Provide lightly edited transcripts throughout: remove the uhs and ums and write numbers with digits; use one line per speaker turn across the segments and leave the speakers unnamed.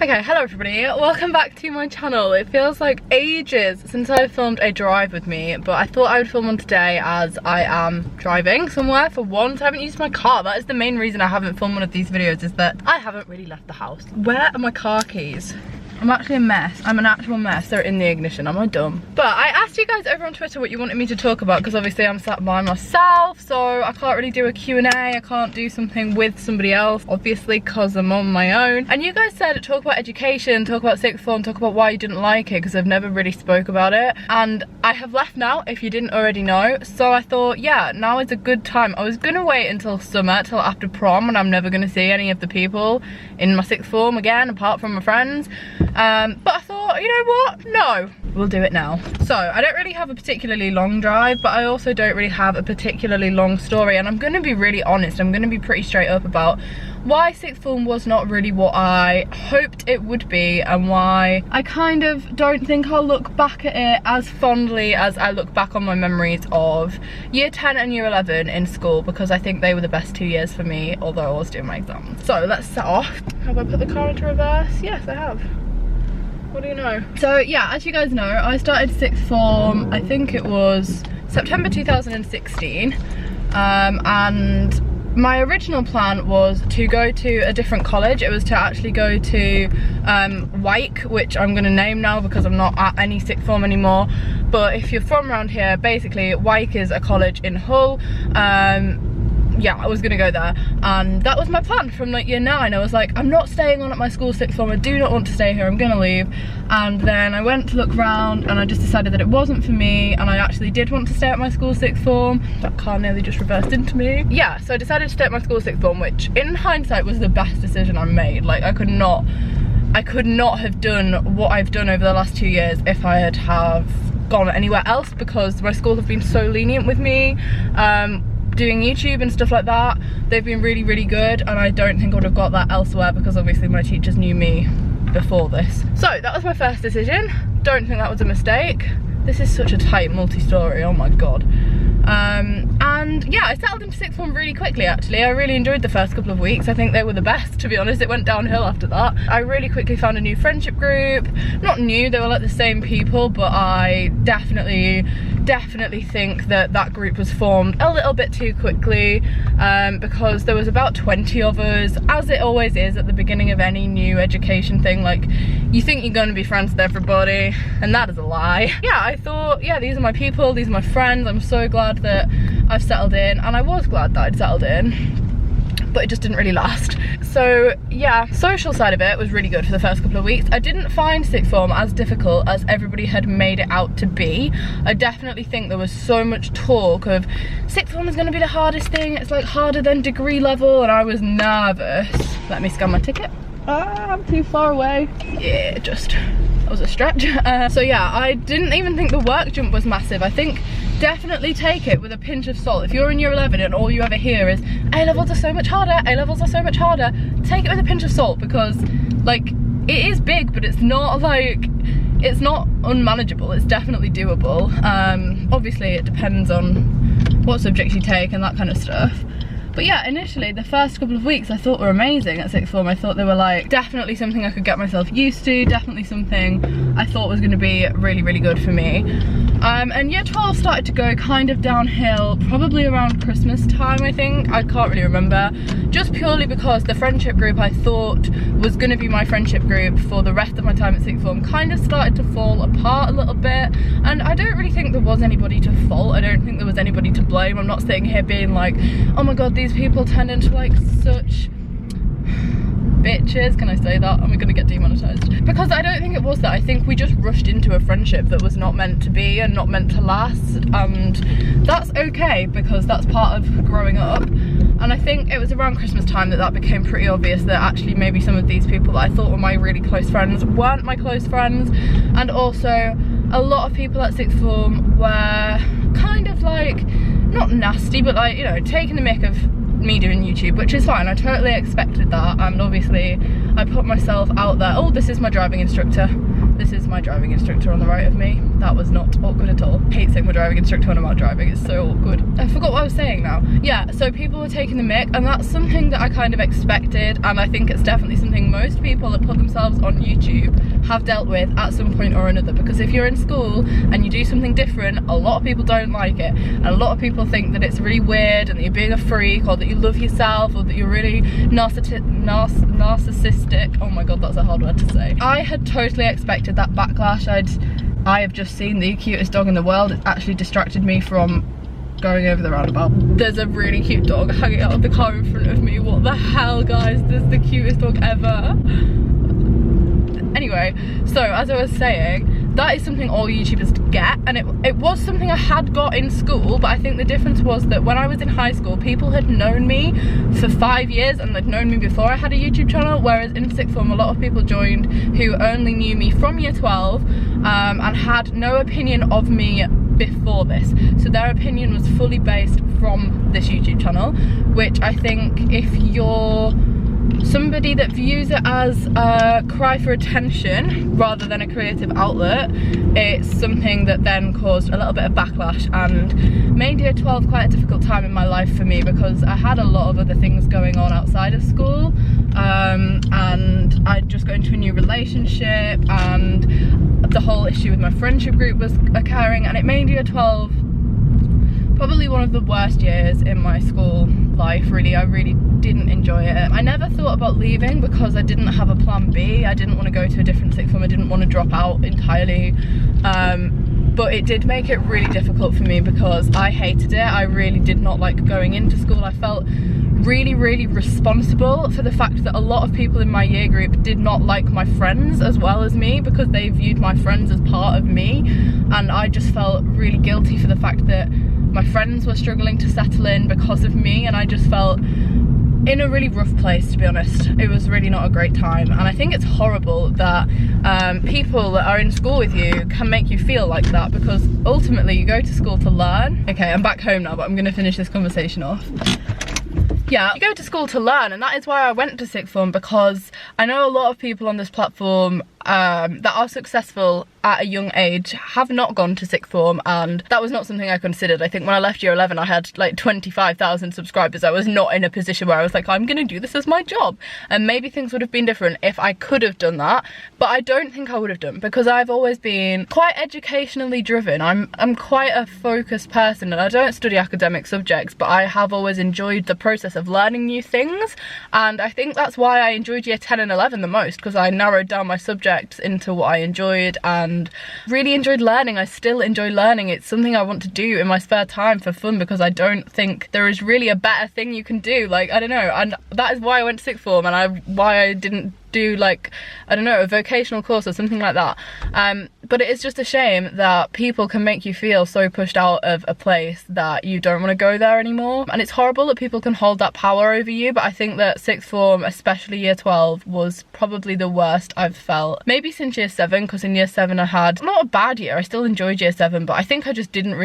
Okay, hello everybody, welcome back to my channel. It feels like ages since I filmed a drive with me, but I thought I would film one today as I am driving somewhere for once. I haven't used my car. That is the main reason I haven't filmed one of these videos, is that I haven't really left the house. Where are my car keys? I'm actually a mess. I'm an actual mess. They're in the ignition. Am I dumb? But I asked you guys over on Twitter what you wanted me to talk about, because obviously I'm sat by myself, so I can't really do a Q&A. I can't do something with somebody else, obviously, because I'm on my own. And you guys said talk about education, talk about sixth form, talk about why you didn't like it, because I've never really spoke about it. And I have left now, if you didn't already know. So I thought, yeah, now is a good time. I was gonna wait until summer, till after prom, and I'm never gonna see any of the people in my sixth form again, apart from my friends. But I thought, you know what? No, we'll do it now. So I don't really have a particularly long drive, but I also don't really have a particularly long story. And I'm gonna be really honest, I'm gonna be pretty straight up about why sixth form was not really what I hoped it would be, and why I kind of don't think I'll look back at it as fondly as I look back on my memories of year 10 and year 11 in school, because I think they were the best 2 years for me, although I was doing my exams. So let's set off. Have I put the car into reverse? Yes, I have. What do you know? So yeah, as you guys know, I started sixth form, I think it was September 2016, and my original plan was to go to a different college. It was to actually go to Wyke, which I'm going to name now because I'm not at any sixth form anymore. But if you're from around here, basically Wyke is a college in Hull. Yeah, I was gonna go there, and that was my plan from like year 9. I was like, I'm not staying on at my school sixth form, I do not want to stay here, I'm gonna leave. And then I went to look around and I just decided that it wasn't for me, and I actually did want to stay at my school sixth form. That car nearly just reversed into me. Yeah, so I decided to stay at my school sixth form, which in hindsight was the best decision I made. Like I could not have done what I've done over the last 2 years if I had gone anywhere else, because my school have been so lenient with me. Doing YouTube and stuff like that, they've been really, really good, and I don't think I would have got that elsewhere, because obviously my teachers knew me before this. So that was my first decision. Don't think that was a mistake. This is such a tight multi-story, oh my god. And yeah, I settled into sixth form really quickly actually. I really enjoyed the first couple of weeks. I think they were the best, to be honest. It went downhill after that. I really quickly found a new friendship group. Not new, they were like the same people, but I definitely think that that group was formed a little bit too quickly, because there was about 20 of us, as it always is at the beginning of any new education thing. Like, you think you're going to be friends with everybody, and that is a lie. Yeah, I thought, yeah, these are my people, these are my friends. I'm so glad that I've settled in, and I was glad that I'd settled in, but it just didn't really last. So yeah, social side of it was really good for the first couple of weeks. I didn't find sixth form as difficult as everybody had made it out to be. I definitely think there was so much talk of sixth form is going to be the hardest thing, it's like harder than degree level, and I was nervous. Let me scan my ticket. I'm too far away. Yeah, that was a stretch. So yeah, I didn't even think the work jump was massive. I think definitely take it with a pinch of salt. If you're in year 11 and all you ever hear is A-levels are so much harder, A-levels are so much harder, take it with a pinch of salt, because like, it is big, but it's not like, it's not unmanageable. It's definitely doable. Obviously it depends on what subjects you take and that kind of stuff. But yeah, initially the first couple of weeks I thought were amazing at sixth form. I thought they were like definitely something I could get myself used to, definitely something I thought was going to be really, really good for me. And year 12 started to go kind of downhill probably around Christmas time, I think. I can't really remember, just purely because the friendship group I thought was going to be my friendship group for the rest of my time at sixth form kind of started to fall apart a little bit, and I don't really think there was anybody to fault. I don't think there was anybody to blame. I'm not sitting here being like, oh my god, these people turned into like such bitches. Can I say that? Am I gonna get demonetized? Because I don't think it was that. I think we just rushed into a friendship that was not meant to be and not meant to last, and that's okay, because that's part of growing up. And I think it was around Christmas time that became pretty obvious that actually maybe some of these people that I thought were my really close friends weren't my close friends. And also a lot of people at sixth form were kind of like, not nasty, but like, you know, taking the mick of me doing YouTube, which is fine. I totally expected that, and obviously I put myself out there. Oh, this is my driving instructor. This is my driving instructor on the right of me. That was not awkward at all. I hate saying my driving instructor when I'm out driving, it's so awkward. I forgot what I was saying now. Yeah, so people were taking the mick, and that's something that I kind of expected, and I think it's definitely something most people that put themselves on YouTube have dealt with at some point or another, because if you're in school and you do something different, a lot of people don't like it, and a lot of people think that it's really weird and that you're being a freak, or that you love yourself, or that you're really narcissistic. Oh my god, that's a hard word to say. I had totally expected that backlash. I have just seen the cutest dog in the world. It actually distracted me from going over the roundabout. There's a really cute dog hanging out of the car in front of me. What the hell, guys? This is the cutest dog ever. Anyway, so as I was saying, that is something all YouTubers get, and it was something I had got in school, but I think the difference was that when I was in high school, people had known me for 5 years and they'd known me before I had a YouTube channel, whereas in sixth form a lot of people joined who only knew me from year 12 and had no opinion of me before this, so their opinion was fully based from this YouTube channel, which I think if you're somebody that views it as a cry for attention rather than a creative outlet, it's something that then caused a little bit of backlash and made year 12 quite a difficult time in my life for me, because I had a lot of other things going on outside of school, and I'd just got into a new relationship, and the whole issue with my friendship group was occurring, and it made year 12 probably one of the worst years in my school life, really. I really didn't enjoy it. I never thought about leaving because I didn't have a plan B. I didn't want to go to a different sixth form. I didn't want to drop out entirely. But it did make it really difficult for me because I hated it. I really did not like going into school. I felt really responsible for the fact that a lot of people in my year group did not like my friends as well as me, because they viewed my friends as part of me, and I just felt really guilty for the fact that my friends were struggling to settle in because of me, and I just felt in a really rough place, to be honest. It was really not a great time, and I think it's horrible that people that are in school with you can make you feel like that, because ultimately you go to school to learn. Okay, I'm back home now, but I'm gonna finish this conversation off. Yeah, you go to school to learn, and that is why I went to sixth form, because I know a lot of people on this platform that are successful at a young age have not gone to sixth form, and that was not something I considered. I think when I left year 11 I had like 25,000 subscribers. I was not in a position where I was like, I'm gonna do this as my job, and maybe things would have been different if I could have done that, but I don't think I would have done, because I've always been quite educationally driven. I'm quite a focused person, and I don't study academic subjects, but I have always enjoyed the process of learning new things, and I think that's why I enjoyed year 10 and 11 the most, because I narrowed down my subjects into what I enjoyed and really enjoyed learning. I still enjoy learning. It's something I want to do in my spare time for fun, because I don't think there is really a better thing you can do. Like, I don't know, and that is why I went to sixth form, and why I didn't do, like, I don't know, a vocational course or something like that. But it is just a shame that people can make you feel so pushed out of a place that you don't want to go there anymore, and it's horrible that people can hold that power over you. But I think that sixth form, especially year 12, was probably the worst I've felt, maybe since year 7, because in year 7 I had not a bad year. I still enjoyed year 7, but I think I just didn't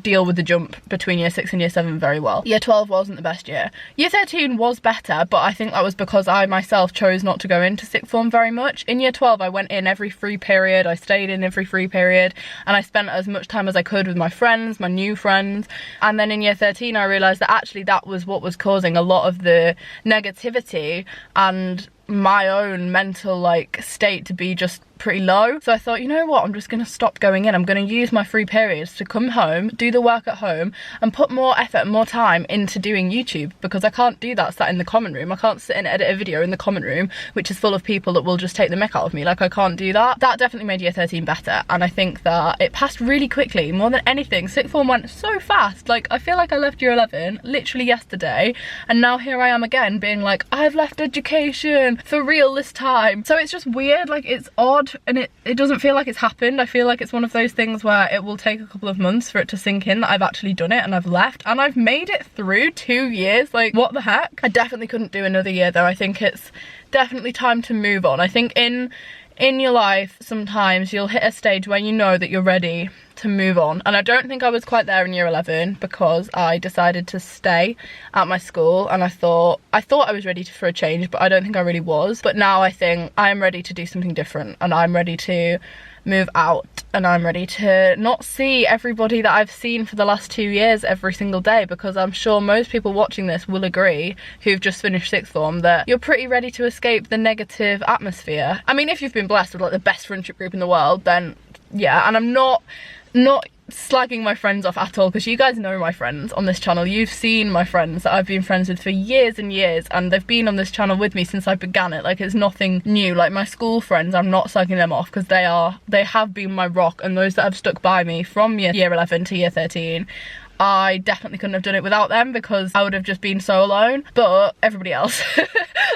deal with the jump between year 6 and year 7 very well. Year 12 wasn't the best year. Year 13 was better, but I think that was because I myself chose not to go into sixth form very much. In year 12 I went in every free period, I stayed in every free period, and I spent as much time as I could with my friends, my new friends. And then in year 13 I realised that actually that was what was causing a lot of the negativity and my own mental like state to be just pretty low. So I thought, you know what, I'm just gonna stop going in. I'm gonna use my free periods to come home, do the work at home, and put more effort and more time into doing YouTube, because I can't do that sat in the comment room. I can't sit and edit a video in the comment room which is full of people that will just take the mick out of me. Like, I can't do that. That definitely made year 13 better, and I think that it passed really quickly. More than anything, sixth form went so fast. Like, I feel like I left year 11 literally yesterday, and now here I am again being like, I've left education for real this time. So it's just weird, like, it's odd, and it doesn't feel like it's happened. I feel like it's one of those things where it will take a couple of months for it to sink in that I've actually done it and I've left, and I've made it through 2 years. Like, what the heck? I definitely couldn't do another year though. I think it's definitely time to move on. I think in your life sometimes you'll hit a stage where you know that you're ready to move on. And I don't think I was quite there in year 11 because I decided to stay at my school, and I thought I was ready for a change, but I don't think I really was. But now I think I'm ready to do something different, and I'm ready to move out, and I'm ready to not see everybody that I've seen for the last 2 years every single day, because I'm sure most people watching this will agree, who've just finished sixth form, that you're pretty ready to escape the negative atmosphere. I mean, if you've been blessed with like the best friendship group in the world, then yeah. And I'm not slagging my friends off at all, because you guys know my friends on this channel. You've seen my friends that I've been friends with for years and years, and they've been on this channel with me since I began it. Like, it's nothing new. Like, my school friends, I'm not slagging them off, because they have been my rock, and those that have stuck by me from year 11 to year 13, I definitely couldn't have done it without them, because I would have just been so alone. But everybody else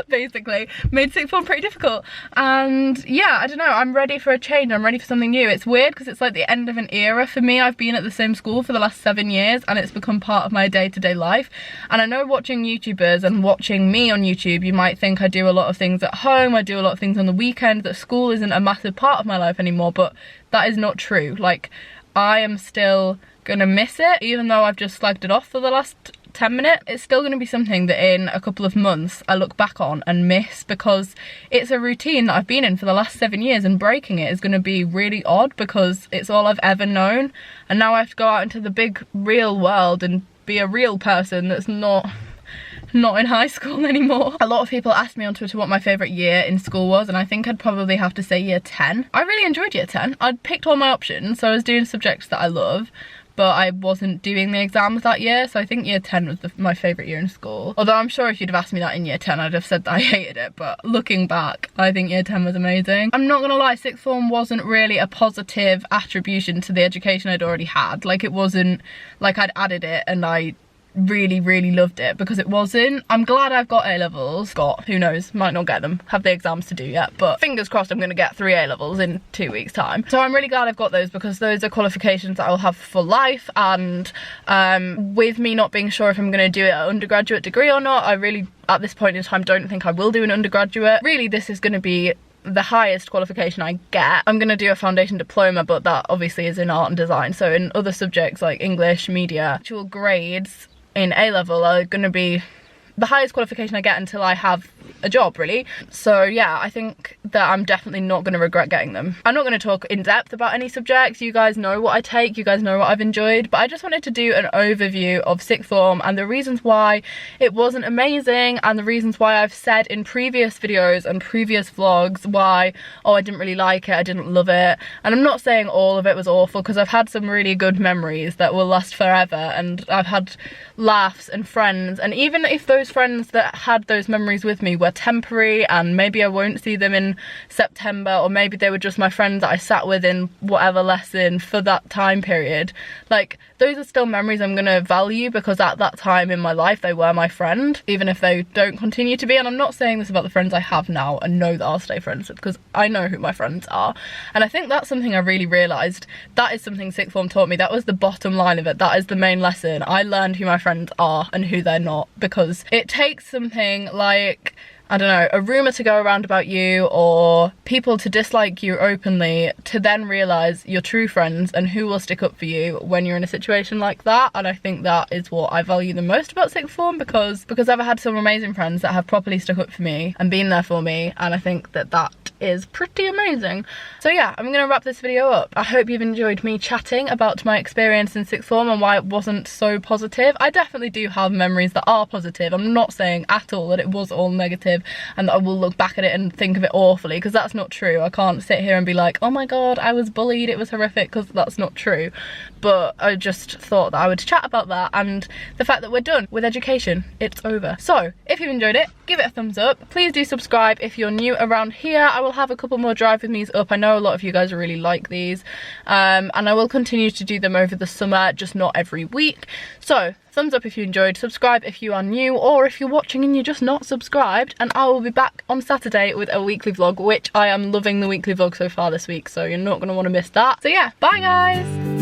basically made sixth form pretty difficult. And yeah, I don't know, I'm ready for a change. I'm ready for something new. It's weird because it's like the end of an era for me. I've been at the same school for the last 7 years, and it's become part of my day-to-day life. And I know, watching YouTubers and watching me on YouTube, you might think I do a lot of things at home, I do a lot of things on the weekend, that school isn't a massive part of my life anymore, but that is not true. Like, I am still gonna miss it, even though I've just slagged it off for the last 10 minutes. It's still gonna be something that in a couple of months I look back on and miss, because it's a routine that I've been in for the last 7 years, and breaking it is gonna be really odd because it's all I've ever known. And now I have to go out into the big real world and be a real person that's not in high school anymore. A lot of people asked me on Twitter what my favourite year in school was, and I think I'd probably have to say year 10. I really enjoyed year 10. I'd picked all my options, so I was doing subjects that I love, but I wasn't doing the exams that year, so I think year 10 was my favourite year in school. Although I'm sure if you'd have asked me that in year 10, I'd have said that I hated it, but looking back, I think year 10 was amazing. I'm not gonna lie, sixth form wasn't really a positive attribution to the education I'd already had. Like, it wasn't like I'd added it and I really loved it, because it wasn't. I'm glad I've got A-levels. Who knows, might not get them, have the exams to do yet, but fingers crossed I'm gonna get 3 A-levels in 2 weeks time. So I'm really glad I've got those, because those are qualifications that I'll have for life. And with me not being sure if I'm gonna do it at undergraduate degree or not, I really, at this point in time, don't think I will do an undergraduate. Really, this is gonna be the highest qualification I get. I'm gonna do a foundation diploma, but that obviously is in art and design. So in other subjects like English, media, actual grades in A-level are gonna be the highest qualification I get until I have a job, really. So yeah, I think that I'm definitely not going to regret getting them. I'm not going to talk in depth about any subjects. You guys know what I take, you guys know what I've enjoyed, but I just wanted to do an overview of sixth form and the reasons why it wasn't amazing, and the reasons why I've said in previous videos and previous vlogs why, oh, I didn't really like it, I didn't love it. And I'm not saying all of it was awful, because I've had some really good memories that will last forever, and I've had laughs and friends, and even if those friends that had those memories with me were temporary and maybe I won't see them in September, or maybe they were just my friends that I sat with in whatever lesson for that time period, like, those are still memories I'm gonna value, because at that time in my life they were my friend, even if they don't continue to be. And I'm not saying this about the friends I have now and know that I'll stay friends with, because I know who my friends are. And I think that's something I really realised. That is something sixth form taught me. That was the bottom line of it. That is the main lesson. I learned who my friends are and who they're not, because it takes something like, I don't know, a rumour to go around about you, or people to dislike you openly, to then realise your true friends and who will stick up for you when you're in a situation like that. And I think that is what I value the most about sixth form, because I've had some amazing friends that have properly stuck up for me and been there for me, and I think that that is pretty amazing. So yeah, I'm gonna wrap this video up. I hope you've enjoyed me chatting about my experience in sixth form and why it wasn't so positive. I definitely do have memories that are positive. I'm not saying at all that it was all negative and that I will look back at it and think of it awfully, because that's not true. I can't sit here and be like, oh my god, I was bullied, it was horrific, because that's not true. But I just thought that I would chat about that, and the fact that we're done with education. It's over. So if you've enjoyed it, give it a thumbs up. Please do subscribe if you're new around here. I will have a couple more drive with me's up. I know a lot of you guys really like these, and I will continue to do them over the summer, just not every week. So thumbs up if you enjoyed, subscribe if you are new, or if you're watching and you're just not subscribed, and I will be back on Saturday with a weekly vlog, which I am loving the weekly vlog so far this week, so you're not going to want to miss that. So yeah, bye guys!